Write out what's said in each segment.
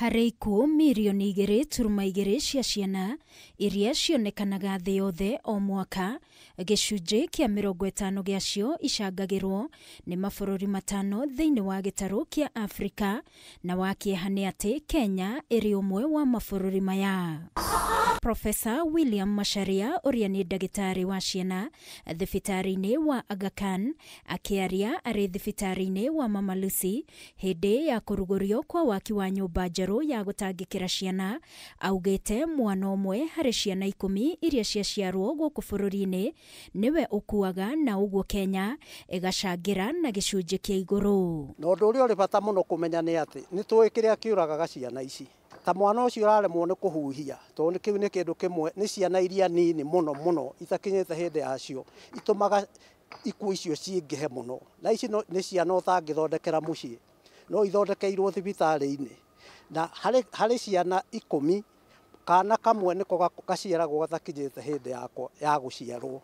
Harĩ ikuũ mirioni 2.2 cia ciana iria cionekanaga thĩ yothe o mwaka, gĩcunjĩ kĩa 50 gĩacio icangagĩrwo nĩ mabũrũri matano thĩinĩ wa gĩtarũ kĩa Afrika, na wakĩeha nĩ atĩ Kenya ĩrĩ ũmwe wa mabũrũri maya. Profesa William Macharia ũrĩa nĩ ndagĩtarĩ wa ciana thibitarĩ-inĩ wa Aga Khan akĩaria arĩ thibitarĩ-inĩ wa Mama Lucy hĩndĩ ya kũrugũrio kwa waki wa nyũmba njerũ ya gũtangĩkĩra ciana, augĩte mwana ũmwe harĩ ciana 10 iria ciaciarwo gũkũ bũrũri-inĩ nĩwe ũkuaga, na ũguo Kenya ĩgacangĩra na gĩcunjĩ kĩa igũrũ. Na ũndũ ũrĩa ũrĩ bata mũno kũmenya nĩ atĩ nĩ tũĩ kĩrĩa kĩũragaga ciana ici. Ta mwana ũcio araremwo nĩ kũhuhia, tondũ kĩu nĩ kĩndũ kĩmwe, nĩ ciana iria nini mũno itakinyĩte hĩndĩ yacio itũmaga ikuũ icio ciingĩhe mũno. Na ici nĩ ciana ũtangĩthondekera mũciĩ, no ithondekeirwo thibitarĩ-inĩ. Na harĩ ciana 10, kana kamwe nĩko gaciaragwo gatakinyĩte hĩndĩ ya gũciarwo.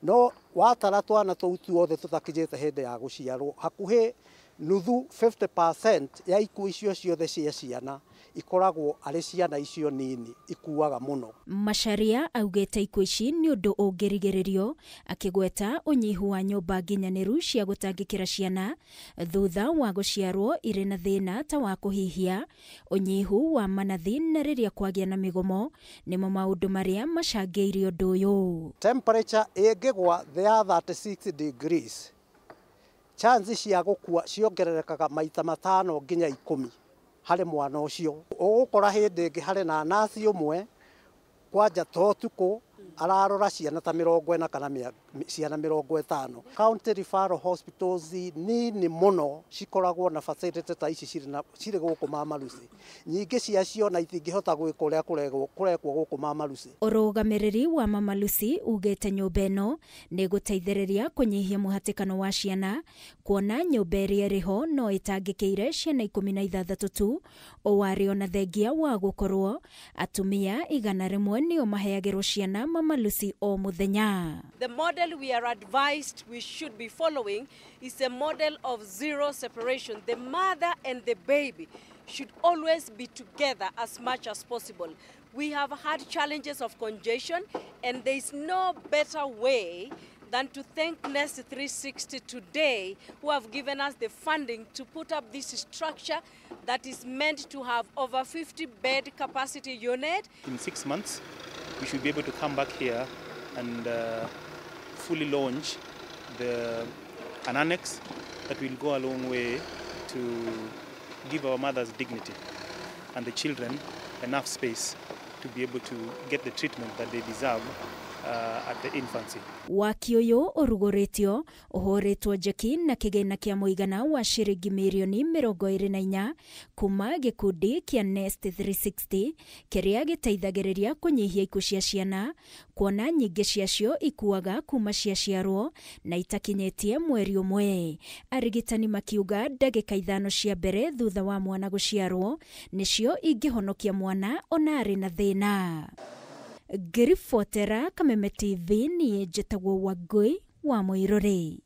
No watara twana tũu tuothe tũtakinyĩte hĩndĩ ya gũciarwo, hakuhĩ nuthu 50% ya ikuũ icio ciothe cia ciana ikoragwo arĩ ciana icio nini ikuaga mũno. Macharia augĩte ikuũ ici nĩ ũndũ ũngĩrigĩrĩrio, akĩgweta ũnyihu wa nyũmba nginyanĩru cia gũtangĩkĩra ciana thutha wa gũciarwo irĩ na thĩna ta wa kũhihia, ũnyihu wa manathi na rĩrĩa kwagĩa na mĩgomo nĩmo maũndũ marĩa macangĩire ũndũ ũyũ. Temperature ĩngĩgwa thĩ ya 36 degrees, chance cia gũkua ciongererekaga maita 5 nginya 10 harĩ mwana ũcio. Ũgũkora hĩndĩ ĩngĩ harĩ na nasi ũmwe kwanja totukũ ararora ciana ta 40 kana ciana 50. County referral hospitals nini mũno cikoragwo na facility ta ici cirĩ gũkũ Mama Lucy. Nyingĩ ciacio na itingĩhota gwĩka ũrĩa kũrekwo gũkũ Mama Lucy. Ũrũgamĩrĩri wa Mama Lucy ugĩte nyũmba ĩno nĩ gũteithĩrĩria kũnyihia mũhatĩkano wa ciana, kuona nyũmba ĩrĩa ĩrĩho no ĩtangĩkĩire ciana 16 tu, o warĩ ona thengia wa gũkorwo atumia 100 nĩo maheagĩrwo ciana Mama Lucy o muthenya. The model we are advised we should be following is a model of zero separation. The mother and the baby should always be together as much as possible. We have had challenges of congestion, and there is no better way than to thank Nest 360 today, who have given us the funding to put up this structure that is meant to have over 50 bed capacity unit. In 6 months, we should be able to come back here and fully launch an annex that will go a long way to give our mothers dignity and the children enough space to be able to get the treatment that they deserve at the infancy. Waki ũyũ ũrugũrĩtio ũhũrĩtwo njeki na kĩgĩna kĩa mũigana wa ciringi mirioni 24 kuma gĩkundi kĩa Nest 360 kĩrĩa gĩteithagĩrĩria kũnyihia ikuũ cia ciana, kuona nyingĩ ciacio ikuaga kuma ciaciarwo na itakinyĩtie mweri ũmwe. Arigitani makiuga ndagĩka 5 cia mbere thutha wa mwana gũciarwo nĩcio ingĩhonokia mwana ona arĩ na thĩna. Ngĩribotera Kameme TV, niĩ njĩtagwo Wangui wa Mũirũrĩ.